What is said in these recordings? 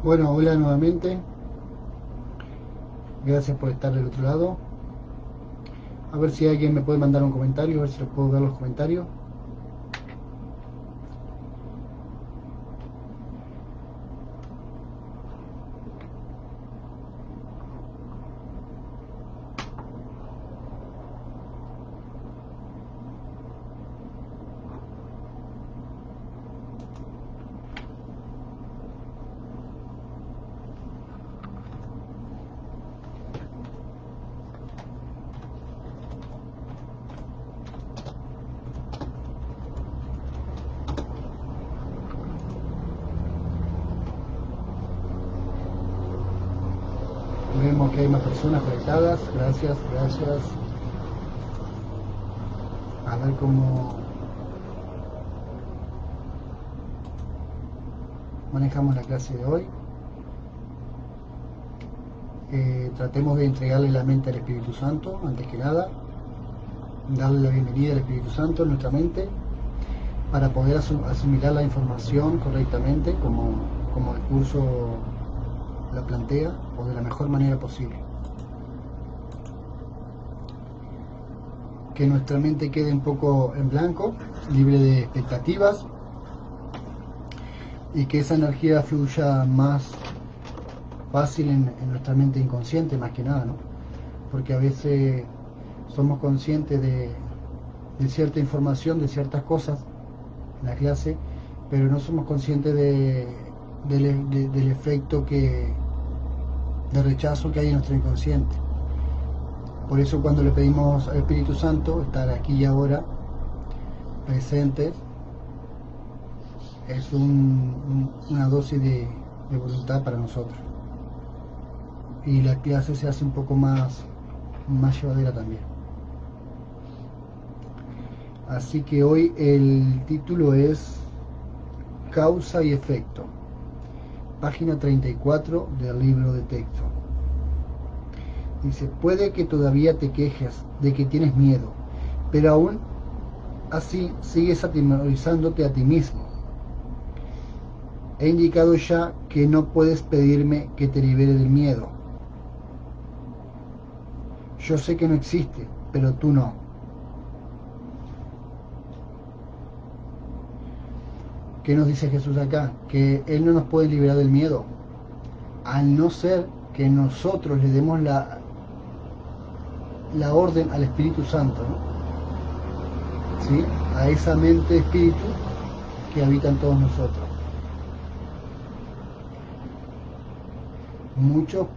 Bueno, hola nuevamente. Gracias por estar del otro lado. A ver si alguien me puede mandar un comentario, a ver si les puedo ver los comentarios. Vemos que hay más personas conectadas. Gracias, gracias. A ver cómo manejamos la clase de hoy. Tratemos de entregarle la mente al Espíritu Santo, antes que nada. Darle la bienvenida al Espíritu Santo en nuestra mente para poder asimilar la información correctamente, como el curso la plantea, o de la mejor manera posible. Que nuestra mente quede un poco en blanco, libre de expectativas, y que esa energía fluya más fácil en nuestra mente inconsciente, más que nada, ¿no? Porque a veces somos conscientes de cierta información, de ciertas cosas en la clase, pero no somos conscientes del efecto de rechazo que hay en nuestro inconsciente. Por eso cuando le pedimos al Espíritu Santo estar aquí y ahora presentes, es una dosis de voluntad para nosotros, y la clase se hace un poco más llevadera también. Así que hoy el título es Causa y Efecto, página 34 del libro de texto. Dice: puede que todavía te quejes de que tienes miedo, pero aún así sigues atemorizándote a ti mismo. He indicado ya que no puedes pedirme que te libere del miedo. Yo sé que no existe, pero tú no. ¿Qué nos dice Jesús acá? Que Él no nos puede liberar del miedo, al no ser que nosotros le demos la orden al Espíritu Santo, ¿no? ¿Sí? A esa mente espíritu que habita en todos nosotros. Muchos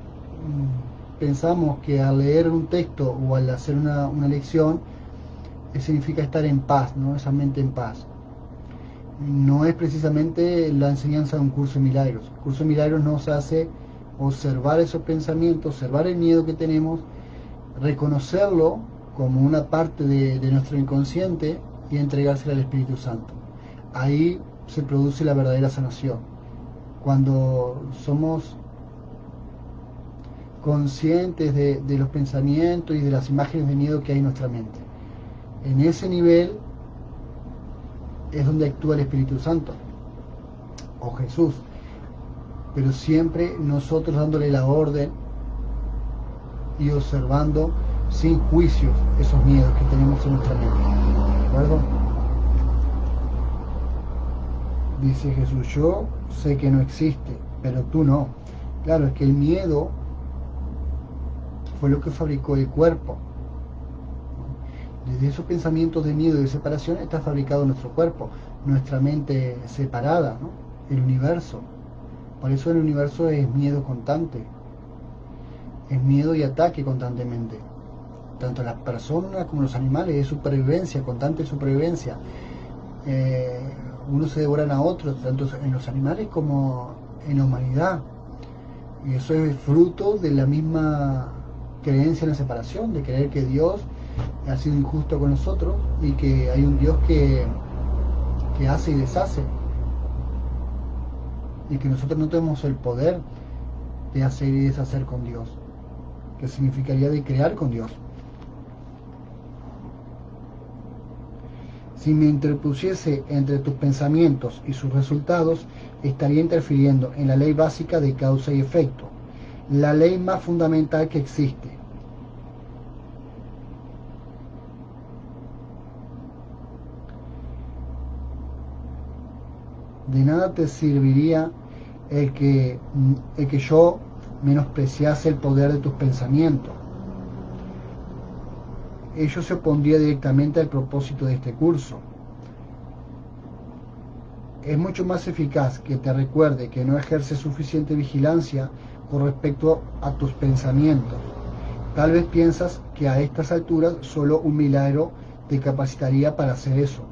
pensamos que al leer un texto o al hacer una lección significa estar en paz, ¿no? Esa mente en paz. No es precisamente la enseñanza de un curso de milagros. El curso de milagros nos hace observar esos pensamientos, observar el miedo que tenemos, reconocerlo como una parte de nuestro inconsciente y entregárselo al Espíritu Santo. Ahí se produce la verdadera sanación. Cuando somos conscientes de los pensamientos y de las imágenes de miedo que hay en nuestra mente. En ese nivel es donde actúa el Espíritu Santo o Jesús, pero siempre nosotros dándole la orden y observando sin juicios esos miedos que tenemos en nuestra mente. ¿De acuerdo? Dice Jesús: yo sé que no existe, pero tú no. Claro, es que el miedo fue lo que fabricó el cuerpo. Desde esos pensamientos de miedo y de separación está fabricado nuestro cuerpo, nuestra mente separada, ¿no? El universo. Por eso el universo es miedo constante, es miedo y ataque constantemente. Tanto las personas como los animales, es supervivencia, constante supervivencia. Unos se devoran a otros, tanto en los animales como en la humanidad. Y eso es fruto de la misma creencia en la separación, de creer que Dios ha sido injusto con nosotros y que hay un Dios que hace y deshace, y que nosotros no tenemos el poder de hacer y deshacer con Dios, que significaría de crear con Dios. Si me interpusiese entre tus pensamientos y sus resultados, estaría interfiriendo en la ley básica de causa y efecto, la ley más fundamental que existe. De nada te serviría el que yo menospreciase el poder de tus pensamientos. Ello se opondría directamente al propósito de este curso. Es mucho más eficaz que te recuerde que no ejerces suficiente vigilancia con respecto a tus pensamientos. Tal vez piensas que a estas alturas solo un milagro te capacitaría para hacer eso,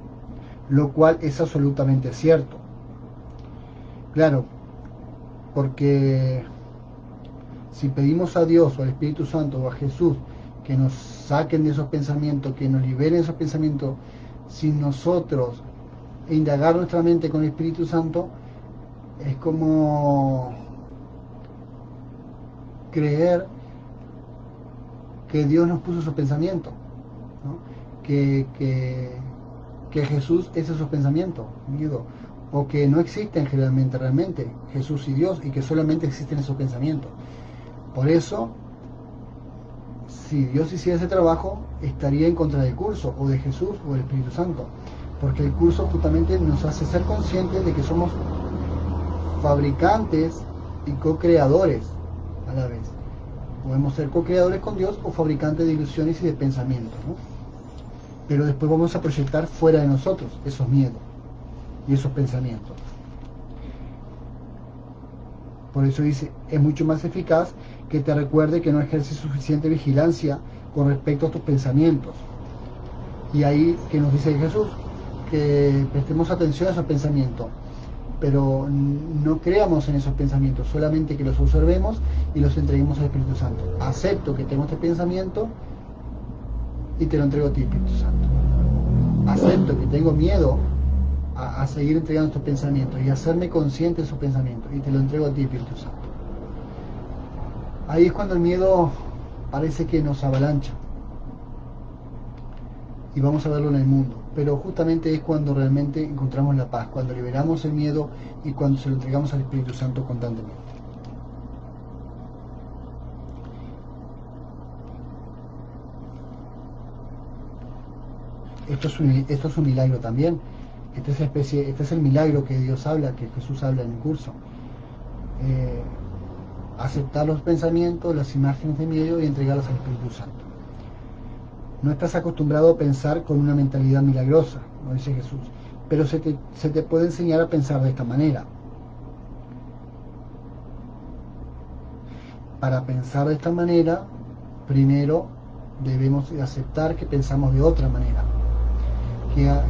lo cual es absolutamente cierto. Claro, porque si pedimos a Dios o al Espíritu Santo o a Jesús que nos saquen de esos pensamientos, que nos liberen de esos pensamientos, sin nosotros indagar nuestra mente con el Espíritu Santo, es como creer que Dios nos puso esos pensamientos, ¿no? que Jesús es esos pensamientos, miedo, o que no existen realmente Jesús y Dios, y que solamente existen esos pensamientos. Por eso, si Dios hiciera ese trabajo, estaría en contra del curso, o de Jesús, o del Espíritu Santo, porque el curso justamente nos hace ser conscientes de que somos fabricantes y co-creadores a la vez. Podemos ser co-creadores con Dios o fabricantes de ilusiones y de pensamientos, ¿no? Pero después vamos a proyectar fuera de nosotros esos miedos y esos pensamientos. Por eso dice, es mucho más eficaz que te recuerde que no ejerces suficiente vigilancia con respecto a tus pensamientos. Y ahí que nos dice Jesús, que prestemos atención a esos pensamientos, pero no creamos en esos pensamientos, solamente que los observemos y los entreguemos al Espíritu Santo. Acepto que tengo este pensamiento y te lo entrego a ti, Espíritu Santo. Acepto que tengo miedo a seguir entregando estos pensamientos y hacerme consciente de esos pensamientos y te lo entrego a ti, Espíritu Santo. Ahí es cuando el miedo parece que nos avalancha y vamos a verlo en el mundo, pero justamente es cuando realmente encontramos la paz, cuando liberamos el miedo y cuando se lo entregamos al Espíritu Santo constantemente. Esto es un milagro también. Este es el milagro que Dios habla, que Jesús habla en el curso. Aceptar los pensamientos, las imágenes de miedo y entregarlas al Espíritu Santo. No estás acostumbrado a pensar con una mentalidad milagrosa, como dice Jesús, pero se te puede enseñar a pensar de esta manera. Para pensar de esta manera, primero debemos aceptar que pensamos de otra manera,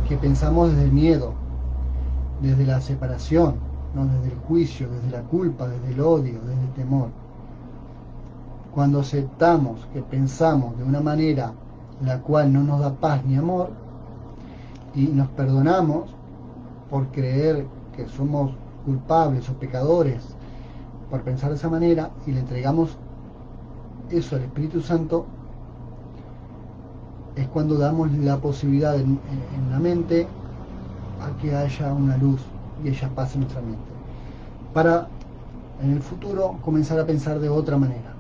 que pensamos desde el miedo, desde la separación, ¿no? Desde el juicio, desde la culpa, desde el odio, desde el temor. Cuando aceptamos que pensamos de una manera la cual no nos da paz ni amor, y nos perdonamos por creer que somos culpables o pecadores por pensar de esa manera, y le entregamos eso al Espíritu Santo, es cuando damos la posibilidad en la mente a que haya una luz y ella pase en nuestra mente, para en el futuro comenzar a pensar de otra manera.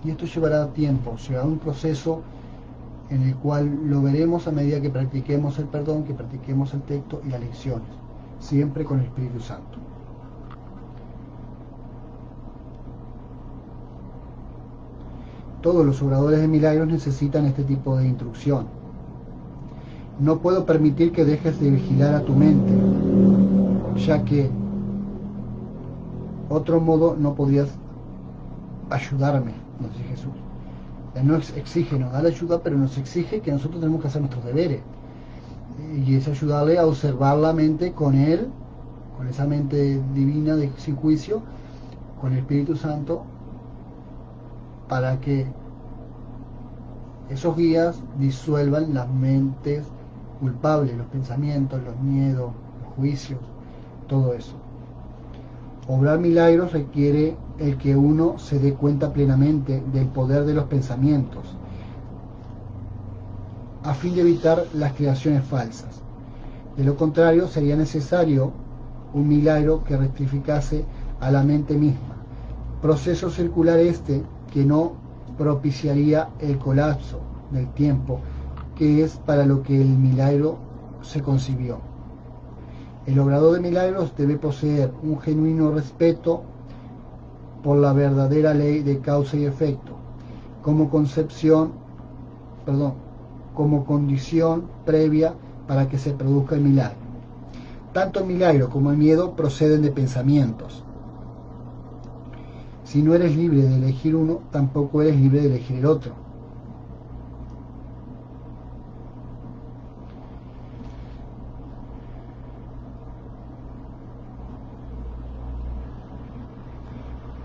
Y esto llevará tiempo, llevará un proceso en el cual lo veremos a medida que practiquemos el perdón, que practiquemos el texto y las lecciones, siempre con el Espíritu Santo. Todos los obradores de milagros necesitan este tipo de instrucción. No puedo permitir que dejes de vigilar a tu mente, ya que otro modo no podrías ayudarme, nos dice Jesús. Él nos exige, nos da la ayuda, pero nos exige que nosotros tenemos que hacer nuestros deberes. Y es ayudarle a observar la mente con Él, con esa mente divina sin juicio, con el Espíritu Santo, para que esos guías disuelvan las mentes culpables, los pensamientos, los miedos, los juicios, todo eso. Obrar milagros requiere el que uno se dé cuenta plenamente del poder de los pensamientos, a fin de evitar las creaciones falsas. De lo contrario, sería necesario un milagro que rectificase a la mente misma. Proceso circular este que no propiciaría el colapso del tiempo, que es para lo que el milagro se concibió. El obrador de milagros debe poseer un genuino respeto por la verdadera ley de causa y efecto, como como condición previa para que se produzca el milagro. Tanto el milagro como el miedo proceden de pensamientos. Si no eres libre de elegir uno, tampoco eres libre de elegir el otro.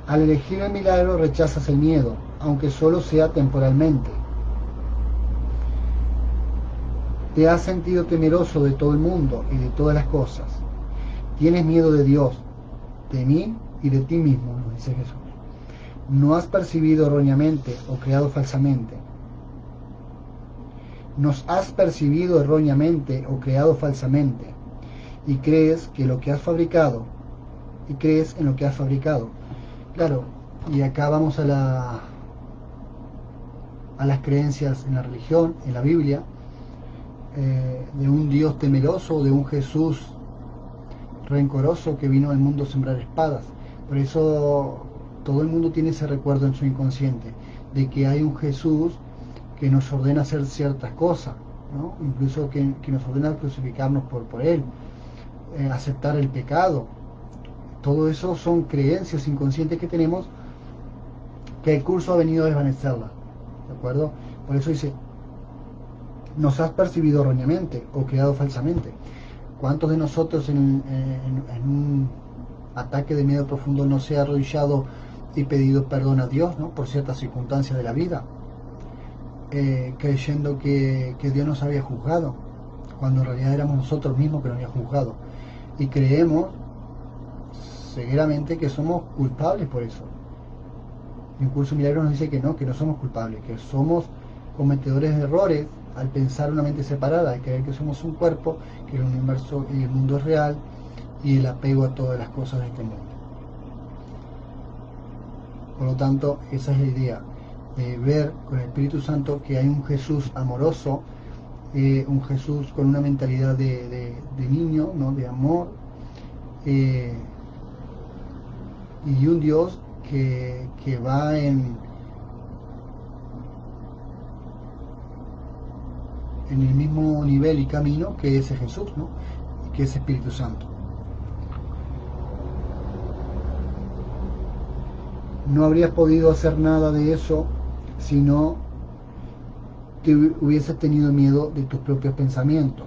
Al elegir el milagro rechazas el miedo, aunque solo sea temporalmente. Te has sentido temeroso de todo el mundo y de todas las cosas. Tienes miedo de Dios, de mí y de ti mismo, nos dice Jesús. No has percibido erróneamente o creado falsamente. Nos has percibido erróneamente o creado falsamente y crees que lo que has fabricado y crees en lo que has fabricado. Claro, y acá vamos a las creencias en la religión, en la Biblia, de un Dios temeroso, de un Jesús rencoroso que vino al mundo a sembrar espadas. Por eso todo el mundo tiene ese recuerdo en su inconsciente, de que hay un Jesús que nos ordena hacer ciertas cosas, ¿no? Incluso que nos ordena crucificarnos por Él, aceptar el pecado. Todo eso son creencias inconscientes que tenemos, que el curso ha venido a desvanecerlas, ¿de acuerdo? Por eso dice, nos has percibido erróneamente o creado falsamente. ¿Cuántos de nosotros en un ataque de miedo profundo no se ha arrodillado y pedido perdón a Dios, ¿no?, por ciertas circunstancias de la vida, creyendo que Dios nos había juzgado, cuando en realidad éramos nosotros mismos que nos había juzgado, y creemos cegueramente que somos culpables por eso? Y un curso milagro nos dice que no somos culpables, que somos cometedores de errores al pensar una mente separada, al creer que somos un cuerpo, que el universo y el mundo es real, y el apego a todas las cosas de este mundo. Por lo tanto, esa es la idea, de ver con el Espíritu Santo que hay un Jesús amoroso, un Jesús con una mentalidad de niño, ¿no?, de amor, y un Dios que va en el mismo nivel y camino que ese Jesús, ¿no?, que es Espíritu Santo. No habrías podido hacer nada de eso si no te hubieses tenido miedo de tus propios pensamientos.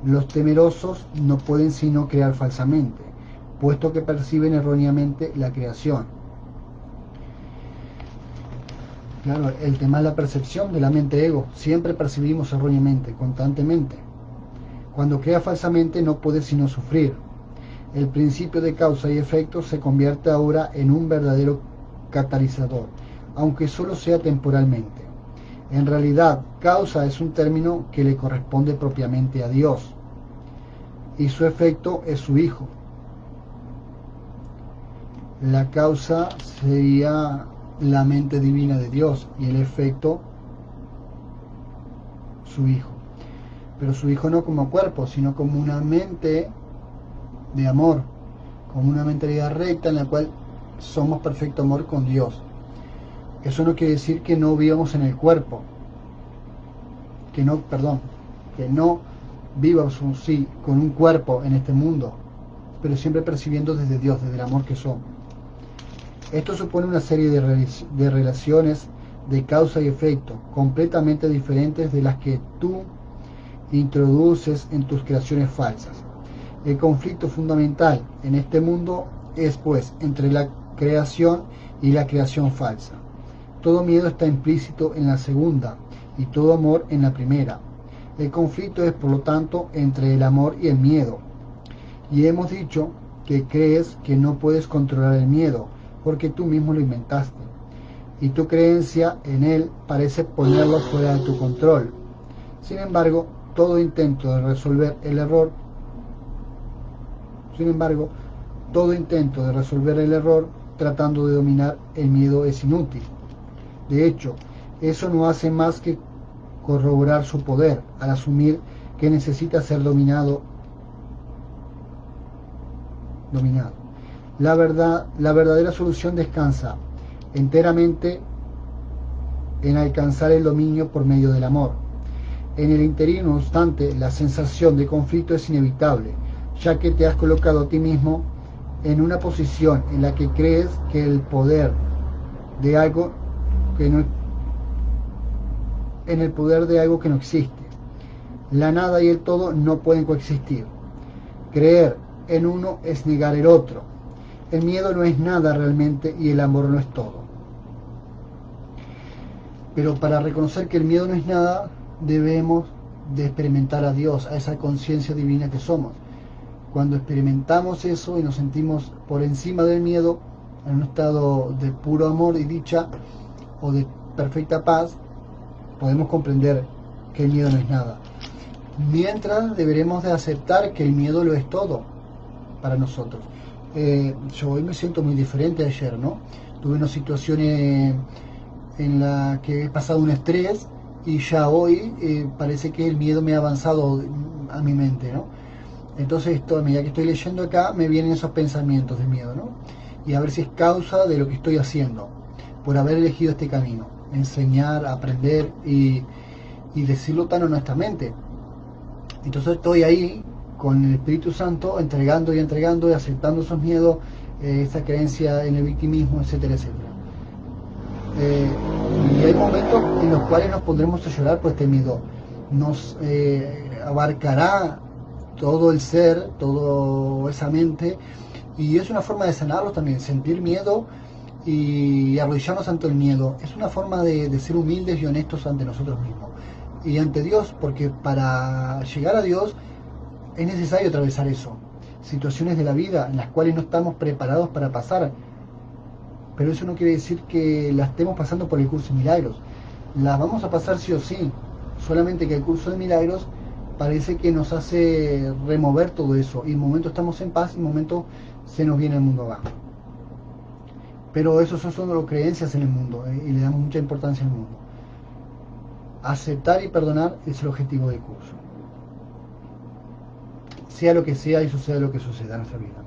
Los temerosos no pueden sino crear falsamente, puesto que perciben erróneamente la creación. Claro, el tema es la percepción de la mente ego. Siempre percibimos erróneamente, constantemente. Cuando crea falsamente no puede sino sufrir. El principio de causa y efecto se convierte ahora en un verdadero catalizador, aunque solo sea temporalmente. En realidad, causa es un término que le corresponde propiamente a Dios, y su efecto es su Hijo. La causa sería la mente divina de Dios y el efecto su Hijo. Pero su Hijo no como cuerpo, sino como una mente de amor, como una mentalidad recta en la cual somos perfecto amor con Dios. Eso no quiere decir que no vivamos en el cuerpo, que no vivamos sí con un cuerpo en este mundo, pero siempre percibiendo desde Dios, desde el amor que somos. Esto supone una serie de relaciones de causa y efecto completamente diferentes de las que tú introduces en tus creaciones falsas. El conflicto fundamental en este mundo es, pues, entre la creación y la creación falsa. Todo miedo está implícito en la segunda y todo amor en la primera. El conflicto es, por lo tanto, entre el amor y el miedo. Y hemos dicho que crees que no puedes controlar el miedo, porque tú mismo lo inventaste, y tu creencia en él parece ponerlo fuera de tu control. Sin embargo, todo intento de resolver el error, sin embargo, todo intento de resolver el error tratando de dominar el miedo es inútil. De hecho, eso no hace más que corroborar su poder al asumir que necesita ser dominado. La verdadera solución descansa enteramente en alcanzar el dominio por medio del amor. En el interior, no obstante, la sensación de conflicto es inevitable, ya que te has colocado a ti mismo en una posición en la que crees que el poder de algo que no, en el poder de algo que no existe. La nada y el todo no pueden coexistir. Creer en uno es negar el otro. El miedo no es nada realmente y el amor no es todo. Pero para reconocer que el miedo no es nada, debemos de experimentar a Dios, a esa conciencia divina que somos. Cuando experimentamos eso y nos sentimos por encima del miedo, en un estado de puro amor y dicha, o de perfecta paz, podemos comprender que el miedo no es nada. Mientras deberemos de aceptar que el miedo lo es todo para nosotros. Yo hoy me siento muy diferente de ayer, ¿no? Tuve una situación en la que he pasado un estrés y ya hoy parece que el miedo me ha avanzado a mi mente, ¿no? Entonces, a medida que estoy leyendo acá, me vienen esos pensamientos de miedo, ¿no? Y a ver si es causa de lo que estoy haciendo, por haber elegido este camino, enseñar, aprender y decirlo tan honestamente. Entonces estoy ahí con el Espíritu Santo, entregando y aceptando esos miedos, esa creencia en el victimismo, etcétera, etcétera. Y hay momentos en los cuales nos pondremos a llorar por este miedo. Nos abarcará todo el ser, toda esa mente, y es una forma de sanarlos también, sentir miedo y arrodillarnos ante el miedo. Es una forma de ser humildes y honestos ante nosotros mismos y ante Dios, porque para llegar a Dios es necesario atravesar eso, situaciones de la vida en las cuales no estamos preparados para pasar, pero eso no quiere decir que la estemos pasando por el curso de milagros. Las vamos a pasar sí o sí, solamente que el curso de milagros parece que nos hace remover todo eso, y en un momento estamos en paz y en un momento se nos viene el mundo abajo. Pero eso son solo creencias en el mundo, y le damos mucha importancia al mundo. Aceptar y perdonar es el objetivo del curso, sea lo que sea y suceda lo que suceda en nuestra vida.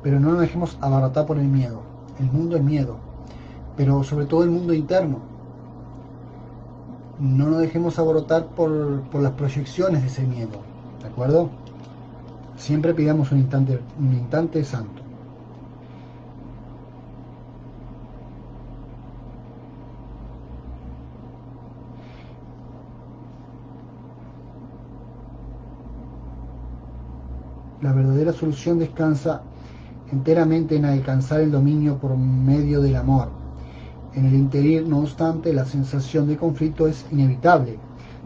Pero no nos dejemos abarrotar por el miedo. El mundo es miedo, pero sobre todo el mundo interno. No nos dejemos abarrotar por las proyecciones de ese miedo, ¿de acuerdo? Siempre pidamos un instante santo. La verdadera solución descansa enteramente en alcanzar el dominio por medio del amor. En el interior, no obstante, la sensación de conflicto es inevitable,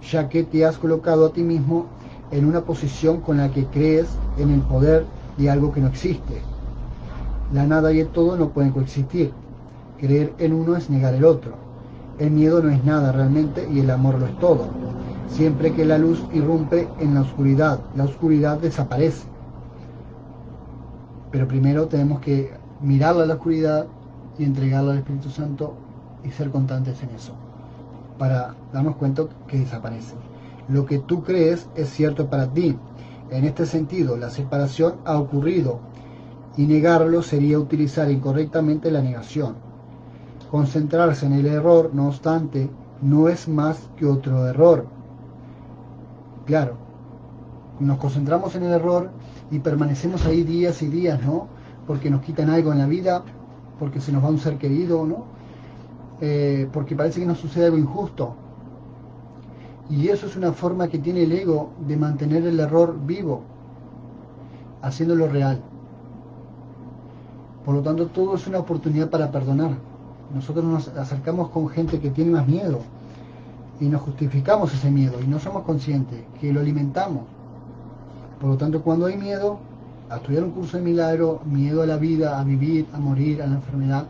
ya que te has colocado a ti mismo en una posición con la que crees en el poder de algo que no existe. La nada y el todo no pueden coexistir. Creer en uno es negar el otro. El miedo no es nada realmente y el amor lo es todo. Siempre que la luz irrumpe en la oscuridad desaparece. Pero primero tenemos que mirarla a la oscuridad y entregarla al Espíritu Santo y ser constantes en eso, para darnos cuenta que desaparece. Lo que tú crees es cierto para ti. En este sentido, la separación ha ocurrido y negarlo sería utilizar incorrectamente la negación. Concentrarse en el error, no obstante, no es más que otro error. Claro, nos concentramos en el error y permanecemos ahí días y días, ¿no? Porque nos quitan algo en la vida, porque se nos va un ser querido, ¿no? Porque parece que nos sucede algo injusto. Y eso es una forma que tiene el ego de mantener el error vivo, haciéndolo real. Por lo tanto, todo es una oportunidad para perdonar. Nosotros nos acercamos con gente que tiene más miedo y nos justificamos ese miedo y no somos conscientes que lo alimentamos. Por lo tanto, cuando hay miedo a estudiar un curso de milagro, miedo a la vida, a vivir, a morir, a la enfermedad,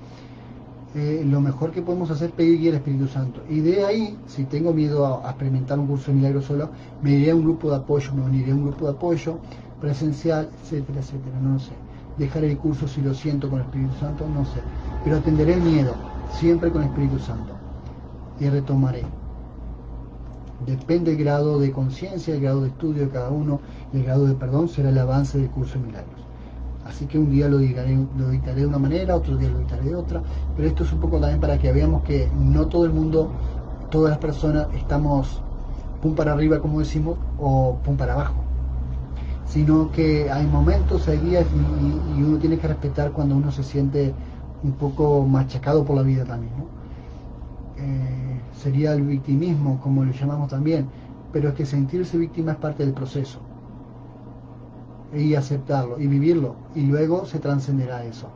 lo mejor que podemos hacer es pedir guía al Espíritu Santo. Y de ahí, si tengo miedo a experimentar un curso de milagros solo, me iré a un grupo de apoyo, me uniré a un grupo de apoyo presencial, etcétera, etcétera, no sé. Dejaré el curso si lo siento con el Espíritu Santo, no sé. Pero atenderé el miedo, siempre con el Espíritu Santo. Y retomaré. Depende del grado de conciencia, el grado de estudio de cada uno, y el grado de perdón será el avance del curso de milagros. Así que un día lo dictaré de una manera, otro día lo dictaré de otra, pero esto es un poco también para que veamos que no todo el mundo, todas las personas estamos pum para arriba, como decimos, o pum para abajo, sino que hay momentos, hay días y uno tiene que respetar cuando uno se siente un poco machacado por la vida también, ¿no? Sería el victimismo, como lo llamamos también, pero es que sentirse víctima es parte del proceso, y aceptarlo y vivirlo, y luego se trascenderá eso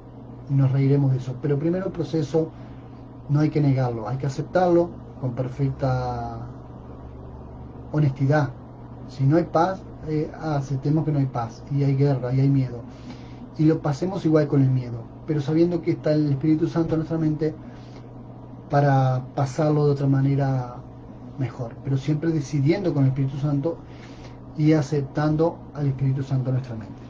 y nos reiremos de eso, pero primero el proceso no hay que negarlo, hay que aceptarlo con perfecta honestidad. Si no hay paz, aceptemos que no hay paz y hay guerra y hay miedo, y lo pasemos igual con el miedo, pero sabiendo que está el Espíritu Santo en nuestra mente para pasarlo de otra manera mejor, pero siempre decidiendo con el Espíritu Santo y aceptando al Espíritu Santo en nuestra mente.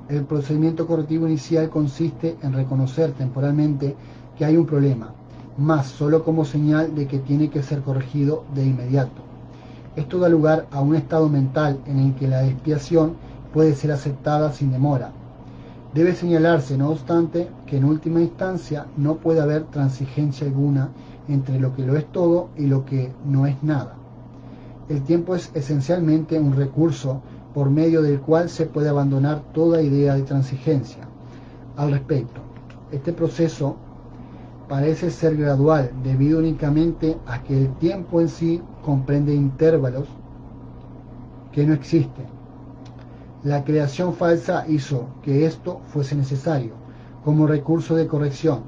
El procedimiento correctivo inicial consiste en reconocer temporalmente que hay un problema, más solo como señal de que tiene que ser corregido de inmediato. Esto da lugar a un estado mental en el que la expiación puede ser aceptada sin demora. Debe señalarse, no obstante, que en última instancia no puede haber transigencia alguna entre lo que lo es todo y lo que no es nada. El tiempo es esencialmente un recurso por medio del cual se puede abandonar toda idea de transigencia. Al respecto, este proceso parece ser gradual debido únicamente a que el tiempo en sí comprende intervalos que no existen. La creación falsa hizo que esto fuese necesario como recurso de corrección.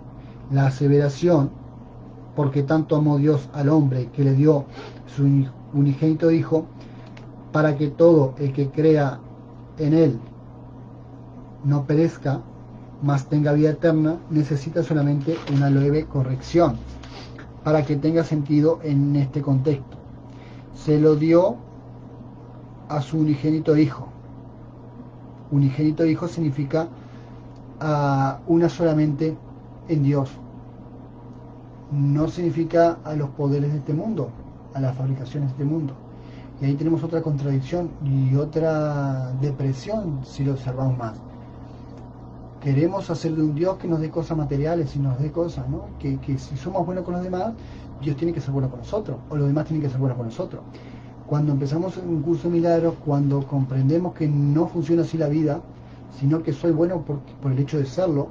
La aseveración, porque tanto amó Dios al hombre que le dio su unigénito Hijo, para que todo el que crea en él no perezca, mas tenga vida eterna, necesita solamente una leve corrección para que tenga sentido en este contexto. Se lo dio a su unigénito Hijo. Unigénito Hijo significa una solamente en Dios. No significa a los poderes de este mundo, a las fabricaciones de este mundo. Y ahí tenemos otra contradicción y otra depresión si lo observamos más. Queremos hacer de un Dios que nos dé cosas materiales y nos dé cosas, ¿no? Que si somos buenos con los demás, Dios tiene que ser bueno con nosotros, o los demás tienen que ser buenos con nosotros. Cuando empezamos un curso de milagros, cuando comprendemos que no funciona así la vida, sino que soy bueno por el hecho de serlo,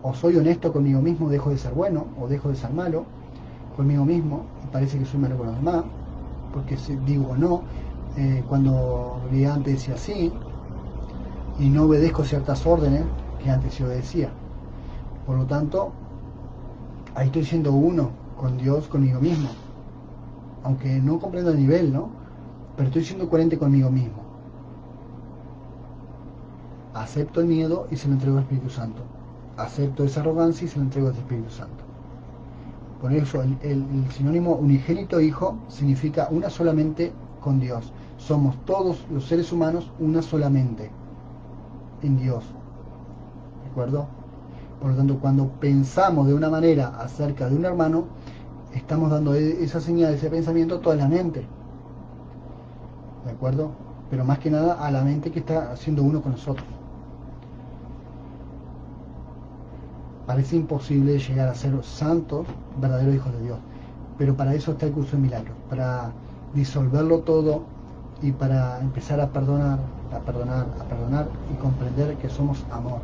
o soy honesto conmigo mismo, dejo de ser bueno, o dejo de ser malo conmigo mismo, y parece que soy malo con los demás, porque digo no, cuando antes decía sí, y no obedezco ciertas órdenes que antes yo obedecía. Por lo tanto, ahí estoy siendo uno con Dios, conmigo mismo, aunque no comprendo el nivel, ¿no? Pero estoy siendo coherente conmigo mismo. Acepto el miedo y se lo entrego al Espíritu Santo. Acepto esa arrogancia y se lo entrego al Espíritu Santo. Por eso el sinónimo unigénito Hijo significa una solamente con Dios. Somos todos los seres humanos una solamente en Dios. ¿De acuerdo? Por lo tanto, cuando pensamos de una manera acerca de un hermano, estamos dando esa señal, ese pensamiento a toda la mente. ¿De acuerdo? Pero más que nada a la mente que está haciendo uno con nosotros. Parece imposible llegar a ser santos, verdaderos hijos de Dios, pero para eso está el curso de milagros, para disolverlo todo y para empezar a perdonar y comprender que somos amor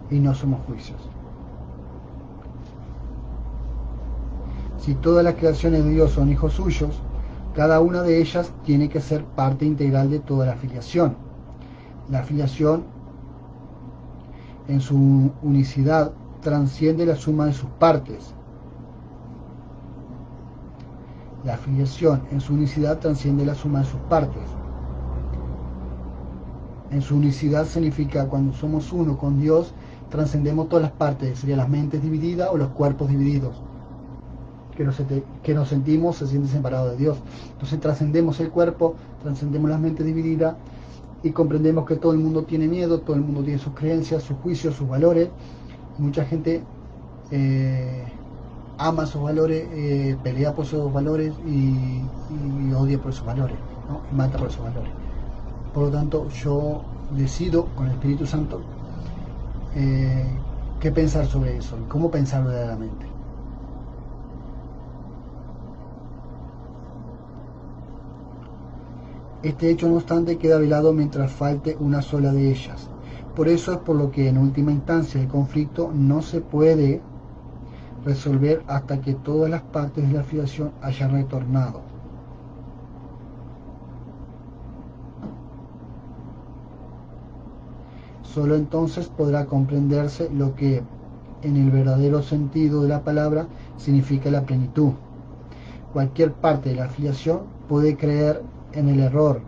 y no somos juicios. Si todas las creaciones de Dios son hijos suyos, cada una de ellas tiene que ser parte integral de toda la filiación. La filiación en su unicidad transciende la suma de sus partes. La filiación en su unicidad transciende la suma de sus partes. En su unicidad significa cuando somos uno con Dios, trascendemos todas las partes, serían las mentes divididas o los cuerpos divididos, que nos sentimos, se sienten separados de Dios. Entonces trascendemos el cuerpo, trascendemos las mentes divididas y comprendemos que todo el mundo tiene miedo, todo el mundo tiene sus creencias, sus juicios, sus valores. Mucha gente ama sus valores, pelea por sus valores y odia por sus valores, ¿no? Y mata por sus valores. Por lo tanto, yo decido con el Espíritu Santo qué pensar sobre eso, cómo pensar verdaderamente. Este hecho, no obstante, queda velado mientras falte una sola de ellas. Por eso es por lo que en última instancia el conflicto no se puede resolver hasta que todas las partes de la filiación hayan retornado. Solo entonces podrá comprenderse lo que, en el verdadero sentido de la palabra, significa la plenitud. Cualquier parte de la afiliación puede creer en el error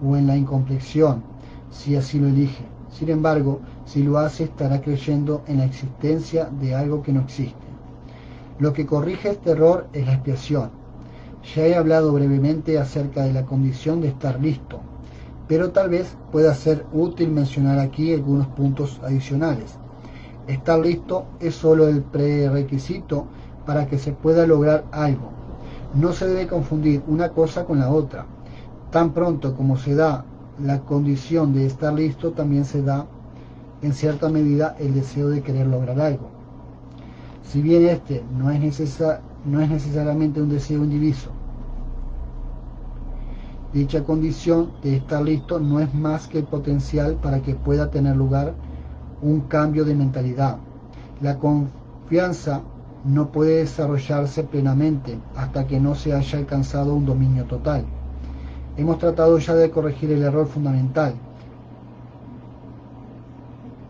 o en la incompleción, si así lo elige. Sin embargo, si lo hace, estará creyendo en la existencia de algo que no existe. Lo que corrige este error es la expiación. Ya he hablado brevemente acerca de la condición de estar listo, pero tal vez pueda ser útil mencionar aquí algunos puntos adicionales. Estar listo es solo el prerequisito para que se pueda lograr algo. No se debe confundir una cosa con la otra. Tan pronto como se da la condición de estar listo, también se da en cierta medida el deseo de querer lograr algo. Si bien este no es necesariamente un deseo indiviso, dicha condición de estar listo no es más que el potencial para que pueda tener lugar un cambio de mentalidad. La confianza no puede desarrollarse plenamente hasta que no se haya alcanzado un dominio total. Hemos tratado ya de corregir el error fundamental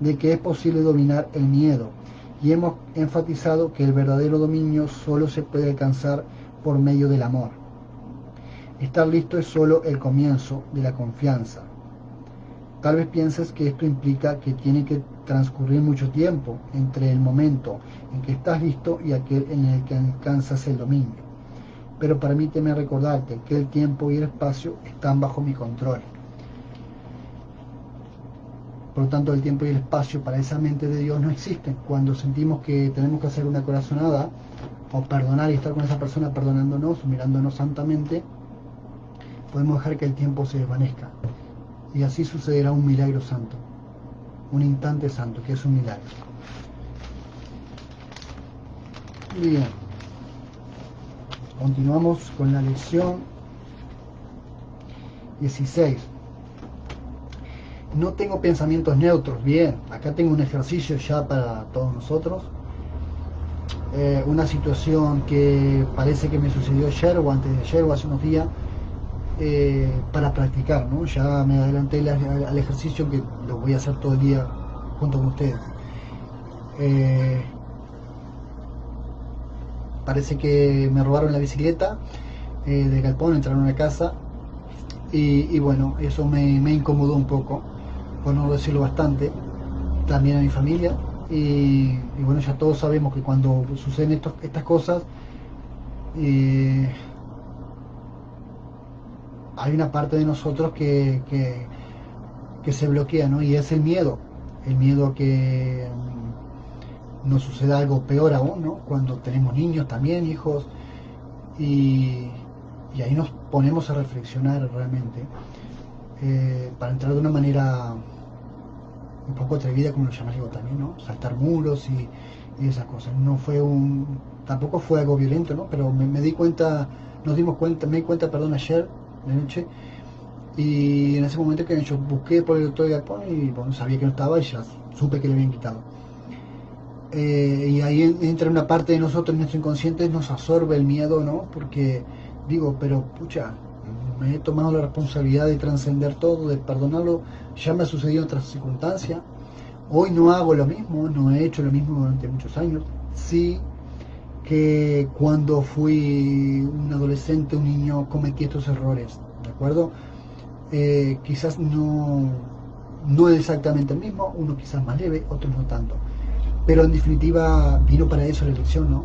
de que es posible dominar el miedo, y hemos enfatizado que el verdadero dominio solo se puede alcanzar por medio del amor. Estar listo es solo el comienzo de la confianza. Tal vez pienses que esto implica que tiene que transcurrir mucho tiempo entre el momento en que estás listo y aquel en el que alcanzas el dominio. Pero permíteme recordarte que el tiempo y el espacio están bajo mi control. Por lo tanto, el tiempo y el espacio para esa mente de Dios no existen. Cuando sentimos que tenemos que hacer una corazonada o perdonar y estar con esa persona perdonándonos, mirándonos santamente, podemos dejar que el tiempo se desvanezca. Y así sucederá un milagro santo, un instante santo, que es un milagro. Bien, continuamos con la lección 16. No tengo pensamientos neutros. Bien, acá tengo un ejercicio ya para todos nosotros. Una situación que parece que me sucedió ayer o antes de ayer o hace unos días, para practicar, ¿no? Ya me adelanté al ejercicio que lo voy a hacer todo el día junto con ustedes. Parece que me robaron la bicicleta de galpón, entraron a la casa y bueno, eso me incomodó un poco, por no decirlo bastante, también a mi familia. Y bueno, ya todos sabemos que cuando suceden estas cosas, hay una parte de nosotros que se bloquea, ¿no? Y es el miedo a que nos suceda algo peor aún, ¿no? Cuando tenemos niños también, hijos, y ahí nos ponemos a reflexionar realmente, para entrar de una manera un poco atrevida, como lo llama yo también, ¿no? Saltar muros y esas cosas. Tampoco fue algo violento, ¿no? Pero me di cuenta, me di cuenta, ayer de noche, y en ese momento que yo busqué por el doctor de galpón y bueno, sabía que no estaba y ya supe que le habían quitado. Y ahí entra una parte de nosotros, nuestro inconsciente, nos absorbe el miedo, ¿no? Porque digo, pero pucha, me he tomado la responsabilidad de trascender todo, de perdonarlo, ya me ha sucedido en otras circunstancias. Hoy no hago lo mismo, no he hecho lo mismo durante muchos años. Sí que cuando fui un adolescente, un niño, cometí estos errores, ¿de acuerdo? Quizás no no es exactamente el mismo, uno quizás más leve, otros no tanto. Pero en definitiva vino para eso la elección, ¿no?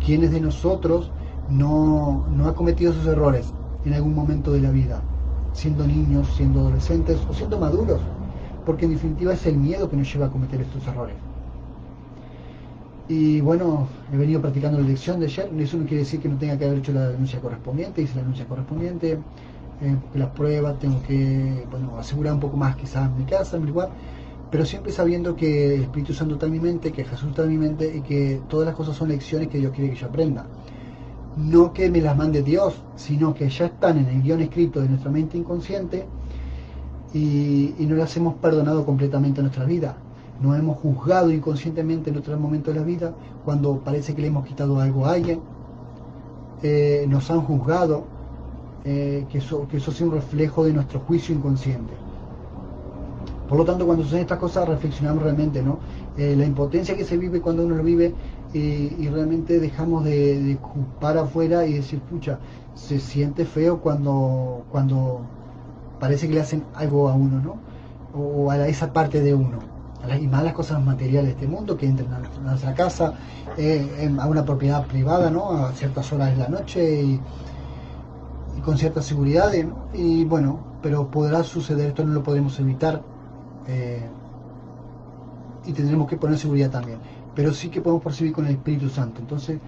¿Quiénes de nosotros no ha cometido esos errores en algún momento de la vida? Siendo niños, siendo adolescentes o siendo maduros. Porque en definitiva es el miedo que nos lleva a cometer estos errores. Y bueno, he venido practicando la lección de ayer. Eso no quiere decir que no tenga que haber hecho la denuncia correspondiente. Hice la denuncia correspondiente, porque las pruebas tengo que, bueno, asegurar un poco más quizás en mi casa, en mi lugar, pero siempre sabiendo que el Espíritu Santo está en mi mente, que Jesús está en mi mente y que todas las cosas son lecciones que Dios quiere que yo aprenda. No que me las mande Dios, sino que ya están en el guión escrito de nuestra mente inconsciente y no las hemos perdonado completamente en nuestra vida. Nos hemos juzgado inconscientemente en otros momentos de la vida, cuando parece que le hemos quitado algo a alguien. Nos han juzgado, que eso sea un reflejo de nuestro juicio inconsciente. Por lo tanto, cuando suceden estas cosas, reflexionamos realmente, ¿no? La impotencia que se vive cuando uno lo vive, y realmente dejamos de culpar afuera y decir, pucha, se siente feo cuando parece que le hacen algo a uno, ¿no? O a esa parte de uno. Y más las cosas materiales de este mundo, que entran a nuestra casa, a una propiedad privada, ¿no? A ciertas horas de la noche y con ciertas seguridades, ¿no? Y bueno, pero podrá suceder, esto no lo podremos evitar, y tendremos que poner seguridad también, pero sí que podemos percibir con el Espíritu Santo. Entonces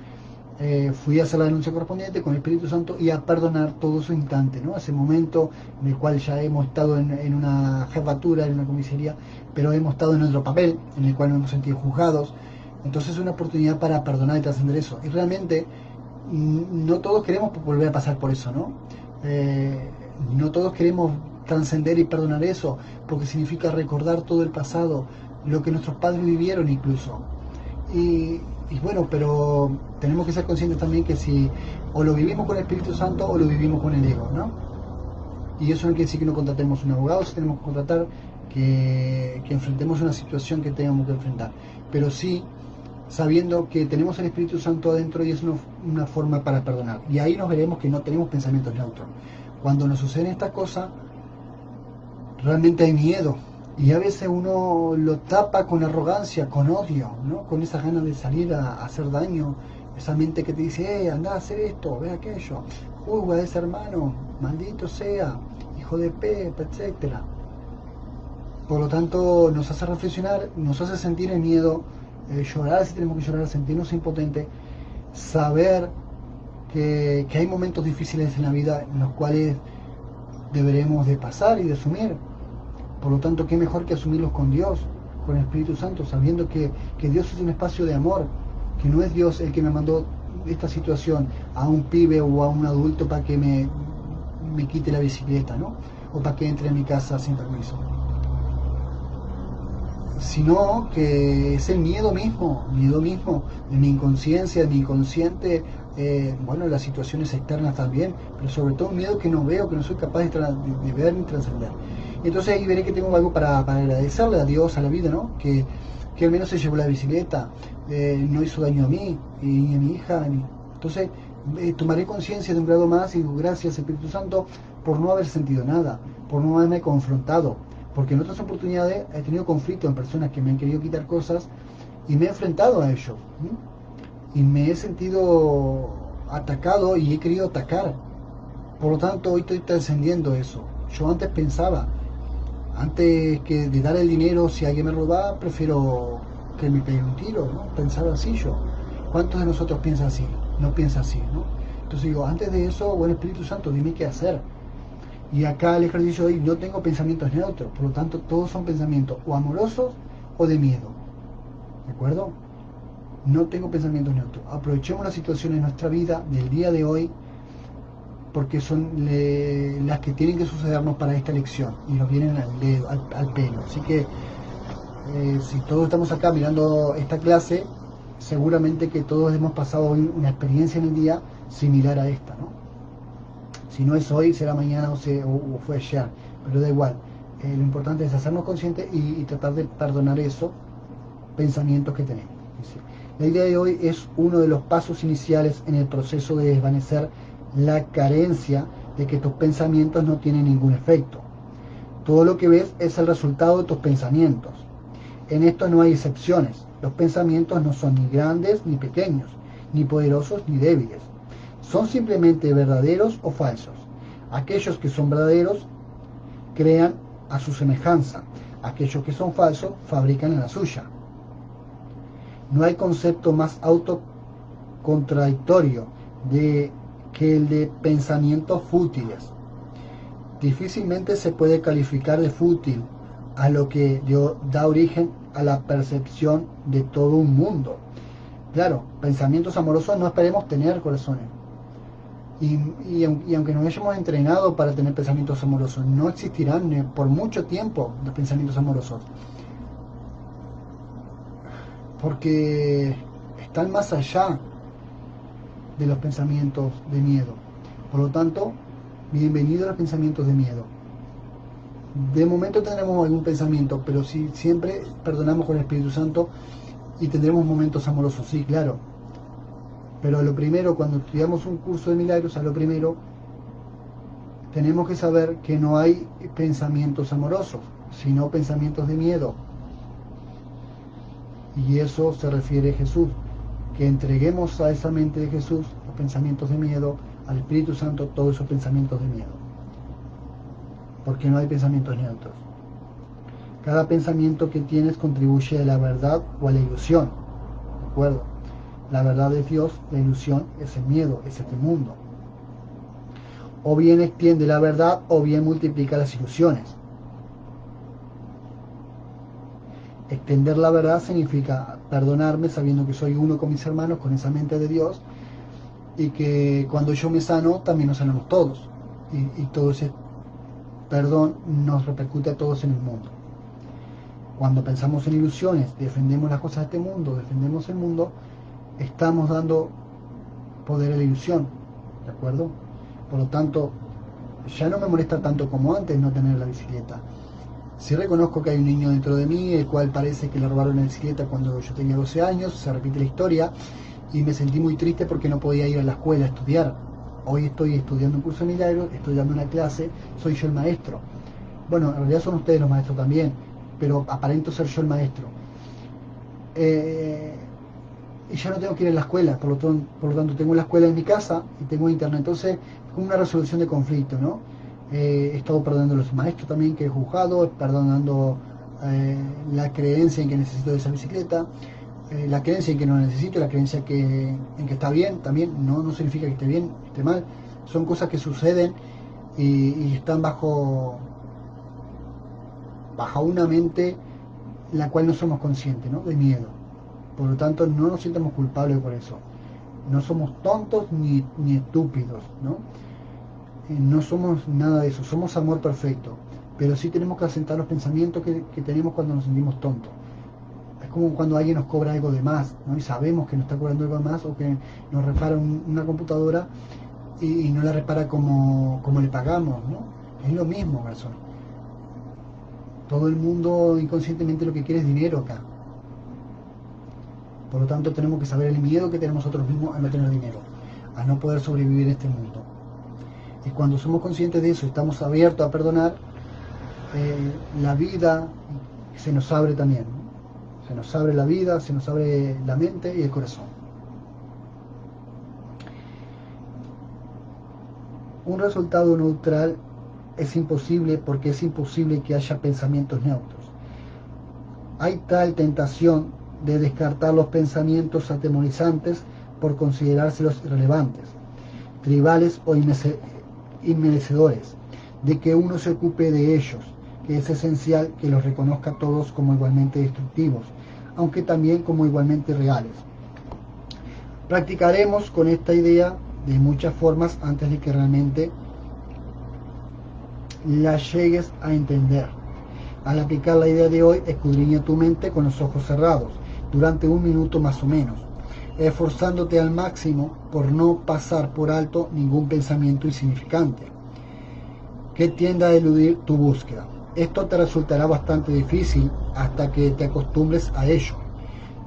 fui a hacer la denuncia correspondiente con el Espíritu Santo y a perdonar todo ese instante, ¿no? Ese momento en el cual ya hemos estado en una jefatura, en una comisaría, pero hemos estado en otro papel, en el cual nos hemos sentido juzgados. Entonces es una oportunidad para perdonar y trascender eso. Y realmente no todos queremos volver a pasar por eso, ¿no? No todos queremos trascender y perdonar eso, porque significa recordar todo el pasado, lo que nuestros padres vivieron incluso. Y bueno, pero tenemos que ser conscientes también que si o lo vivimos con el Espíritu Santo o lo vivimos con el ego, ¿no? Y eso no quiere decir que no contratemos un abogado, si tenemos que contratar, que enfrentemos una situación que tengamos que enfrentar, pero sí sabiendo que tenemos el Espíritu Santo adentro y es una forma para perdonar. Y ahí nos veremos que no tenemos pensamientos neutros. Cuando nos suceden estas cosas, realmente hay miedo. Y a veces uno lo tapa con arrogancia, con odio, ¿no? Con esas ganas de salir a hacer daño. Esa mente que te dice, anda a hacer esto, ve aquello. Juzga a ese hermano, maldito sea, hijo de Pepe, etcétera. Por lo tanto, nos hace reflexionar, nos hace sentir el miedo, llorar si tenemos que llorar, sentirnos impotentes, saber que hay momentos difíciles en la vida en los cuales deberemos de pasar y de asumir. Por lo tanto, qué mejor que asumirlos con Dios, con el Espíritu Santo, sabiendo que Dios es un espacio de amor, que no es Dios el que me mandó esta situación a un pibe o a un adulto para que me quite la bicicleta, ¿no? O para que entre a mi casa sin permiso. Sino que es el miedo mismo de mi inconsciencia, de mi inconsciente, bueno, las situaciones externas también, pero sobre todo un miedo que no veo, que no soy capaz de ver ni trascender. Entonces ahí veré que tengo algo para agradecerle a Dios, a la vida, ¿no? Que al menos se llevó la bicicleta, no hizo daño a mí, ni a mi hija. Entonces tomaré conciencia de un grado más y digo, gracias Espíritu Santo por no haber sentido nada, por no haberme confrontado. Porque en otras oportunidades he tenido conflictos en personas que me han querido quitar cosas y me he enfrentado a ello. Y me he sentido atacado y he querido atacar. Por lo tanto, hoy estoy trascendiendo eso. Yo antes pensaba, antes que de dar el dinero, si alguien me robaba, prefiero que me pegue un tiro, ¿no? Pensaba así yo. ¿Cuántos de nosotros piensan así? No piensa así, ¿no? Entonces digo, antes de eso, bueno, Espíritu Santo, dime qué hacer. Y acá el ejercicio de hoy, no tengo pensamientos neutros, por lo tanto todos son pensamientos o amorosos o de miedo. ¿De acuerdo? No tengo pensamientos neutros. Aprovechemos las situaciones de nuestra vida, del día de hoy, porque son las que tienen que sucedernos para esta lección y nos vienen al pelo. Así que si todos estamos acá mirando esta clase, seguramente que todos hemos pasado hoy una experiencia en el día similar a esta, ¿no? Si no es hoy, será mañana o fue ayer, pero da igual. Lo importante es hacernos conscientes y tratar de perdonar esos pensamientos que tenemos. La idea de hoy es uno de los pasos iniciales en el proceso de desvanecer la carencia de que tus pensamientos no tienen ningún efecto. Todo lo que ves es el resultado de tus pensamientos. En esto no hay excepciones. Los pensamientos no son ni grandes ni pequeños, ni poderosos ni débiles. Son simplemente verdaderos o falsos. Aquellos que son verdaderos crean a su semejanza. Aquellos que son falsos fabrican en la suya. No hay concepto más autocontradictorio que el de pensamientos fútiles. Difícilmente se puede calificar de fútil a lo que da origen a la percepción de todo un mundo. Claro, pensamientos amorosos no esperemos tener, corazones. Y aunque nos hayamos entrenado para tener pensamientos amorosos, no existirán por mucho tiempo los pensamientos amorosos. Porque están más allá de los pensamientos de miedo. Por lo tanto, bienvenido a los pensamientos de miedo. De momento tendremos algún pensamiento, pero si siempre perdonamos con el Espíritu Santo y tendremos momentos amorosos, sí, claro. Pero a lo primero, cuando estudiamos un curso de milagros, a lo primero tenemos que saber que no hay pensamientos amorosos, sino pensamientos de miedo. Y eso se refiere a Jesús, que entreguemos a esa mente de Jesús los pensamientos de miedo, al Espíritu Santo todos esos pensamientos de miedo. Porque no hay pensamientos neutros. Cada pensamiento que tienes contribuye a la verdad o a la ilusión. ¿De acuerdo? La verdad es Dios, la ilusión es el miedo, es este mundo. O bien extiende la verdad o bien multiplica las ilusiones. Extender la verdad significa perdonarme sabiendo que soy uno con mis hermanos, con esa mente de Dios, y que cuando yo me sano, también nos sanamos todos. Y todo ese perdón nos repercute a todos en el mundo. Cuando pensamos en ilusiones, defendemos las cosas de este mundo, defendemos el mundo, estamos dando poder a la ilusión, ¿de acuerdo? Por lo tanto, ya no me molesta tanto como antes no tener la bicicleta. Sí reconozco que hay un niño dentro de mí, el cual parece que le robaron la bicicleta cuando yo tenía 12 años, se repite la historia, y me sentí muy triste porque no podía ir a la escuela a estudiar. Hoy estoy estudiando un curso de milagros, estoy dando una clase, soy yo el maestro. Bueno, en realidad son ustedes los maestros también, pero aparento ser yo el maestro. Y ya no tengo que ir a la escuela, por lo tanto tengo la escuela en mi casa y tengo internet. Entonces, es como una resolución de conflicto, ¿no? He estado perdonando a los maestros también que he juzgado, perdonando la creencia en que necesito de esa bicicleta, la creencia en que no la necesito, la creencia en que está bien también, no significa que esté bien, esté mal, son cosas que suceden y están bajo una mente la cual no somos conscientes, ¿no? De miedo. Por lo tanto, no nos sientamos culpables por eso. No somos tontos ni estúpidos, ¿no? No somos nada de eso, somos amor perfecto, pero sí tenemos que asentar los pensamientos que tenemos cuando nos sentimos tontos. Es como cuando alguien nos cobra algo de más, ¿no? Y sabemos que nos está cobrando algo de más, o que nos repara una computadora y no la repara como le pagamos, ¿no? Es lo mismo, persona. Todo el mundo inconscientemente lo que quiere es dinero acá. Por lo tanto, tenemos que saber el miedo que tenemos nosotros mismos a no tener dinero, a no poder sobrevivir en este mundo. Y cuando somos conscientes de eso, estamos abiertos a perdonar, la vida se nos abre también, ¿no? Se nos abre la vida, se nos abre la mente y el corazón. Un resultado neutral es imposible porque es imposible que haya pensamientos neutros. Hay tal tentación de descartar los pensamientos atemorizantes por considerárselos irrelevantes, tribales o inmerecedores, de que uno se ocupe de ellos, que es esencial que los reconozca todos como igualmente destructivos, aunque también como igualmente reales. Practicaremos con esta idea de muchas formas antes de que realmente la llegues a entender. Al aplicar la idea de hoy, escudriña tu mente con los ojos cerrados, durante 1 minuto más o menos, esforzándote al máximo por no pasar por alto ningún pensamiento insignificante que tienda a eludir tu búsqueda. Esto te resultará bastante difícil hasta que te acostumbres a ello.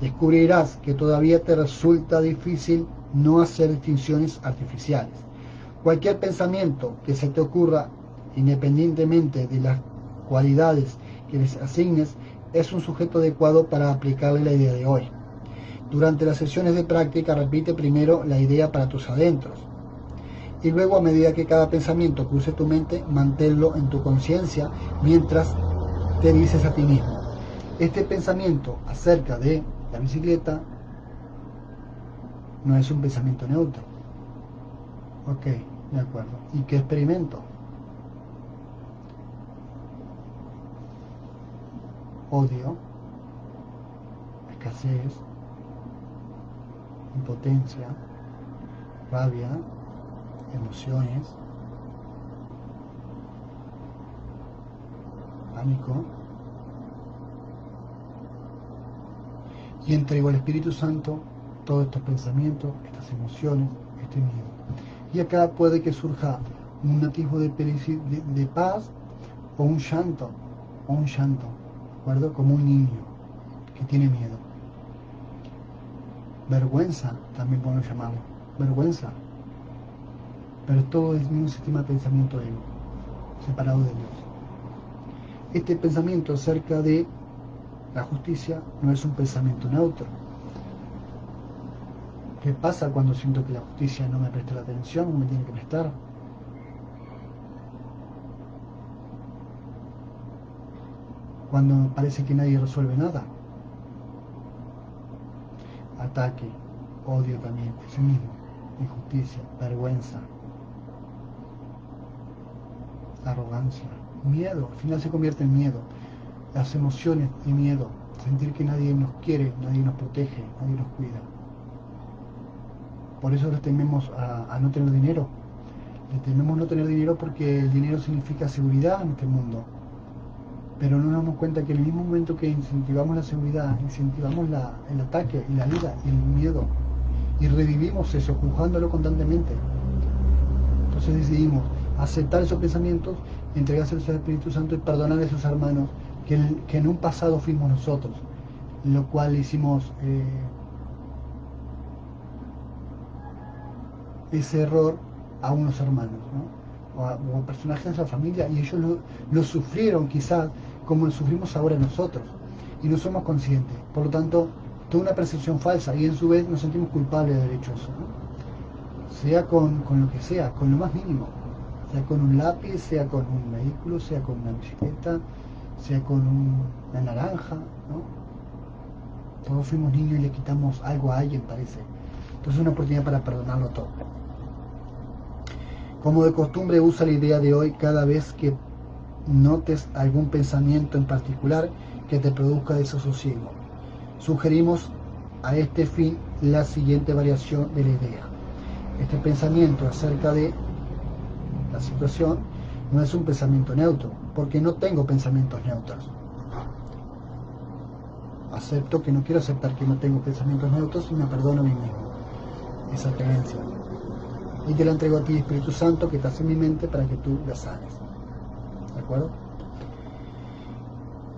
Descubrirás que todavía te resulta difícil no hacer distinciones artificiales. Cualquier pensamiento que se te ocurra, independientemente de las cualidades que les asignes, es un sujeto adecuado para aplicarle la idea de hoy. Durante las sesiones de práctica, repite primero la idea para tus adentros. Y luego, a medida que cada pensamiento cruce tu mente, manténlo en tu conciencia mientras te dices a ti mismo: este pensamiento acerca de la bicicleta no es un pensamiento neutro. Ok, de acuerdo. ¿Y qué experimento? Odio, escasez, impotencia, rabia, emociones, pánico, y entrego al Espíritu Santo todos estos pensamientos, estas emociones, este miedo. Y acá puede que surja un atisbo de paz o un llanto, ¿de acuerdo? Como un niño que tiene miedo. Vergüenza, también podemos llamarlo, vergüenza. Pero todo es un sistema de pensamiento ego, separado de Dios. Este pensamiento acerca de la justicia no es un pensamiento neutro. ¿Qué pasa cuando siento que la justicia no me presta la atención como me tiene que prestar? Cuando parece que nadie resuelve nada. Ataque, odio también, sí mismo, injusticia, vergüenza, arrogancia, miedo, al final se convierte en miedo. Las emociones de miedo, sentir que nadie nos quiere, nadie nos protege, nadie nos cuida. Por eso le tememos a no tener dinero. Le tememos no tener dinero porque el dinero significa seguridad en este mundo. Pero no nos damos cuenta que en el mismo momento que incentivamos la seguridad, incentivamos el ataque y la ira y el miedo, y revivimos eso, juzgándolo constantemente. Entonces decidimos aceptar esos pensamientos, entregárselos al Espíritu Santo y perdonar a esos hermanos que en un pasado fuimos nosotros, lo cual hicimos ese error a unos hermanos, ¿no? o a personajes de la familia, y ellos lo sufrieron quizás como lo sufrimos ahora nosotros, y no somos conscientes. Por lo tanto, toda una percepción falsa, y en su vez nos sentimos culpables de derecho a eso, ¿no? Sea con lo que sea, con lo más mínimo, sea con un lápiz, sea con un vehículo, sea con una bicicleta, sea con una naranja, ¿no? Todos fuimos niños y le quitamos algo a alguien, parece. Entonces es una oportunidad para perdonarlo todo. Como de costumbre, usa la idea de hoy cada vez que notes algún pensamiento en particular que te produzca desasosiego. Sugerimos a este fin la siguiente variación de la idea. Este pensamiento acerca de la situación no es un pensamiento neutro, porque no tengo pensamientos neutros. Acepto que no quiero aceptar que no tengo pensamientos neutros y me perdono a mí mismo esa creencia. Y te la entrego a ti, Espíritu Santo, que estás en mi mente para que tú la sanes. ¿De acuerdo?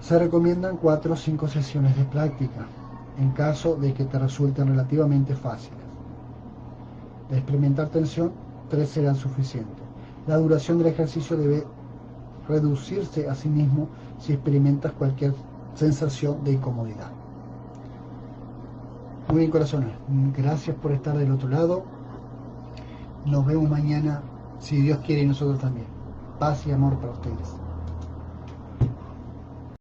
Se recomiendan 4 o 5 sesiones de práctica, en caso de que te resulten relativamente fáciles. De experimentar tensión, 3 serán suficientes. La duración del ejercicio debe reducirse a sí mismo si experimentas cualquier sensación de incomodidad. Muy bien, corazones, gracias por estar del otro lado. Nos vemos mañana, si Dios quiere, y nosotros también. Paz y amor para ustedes.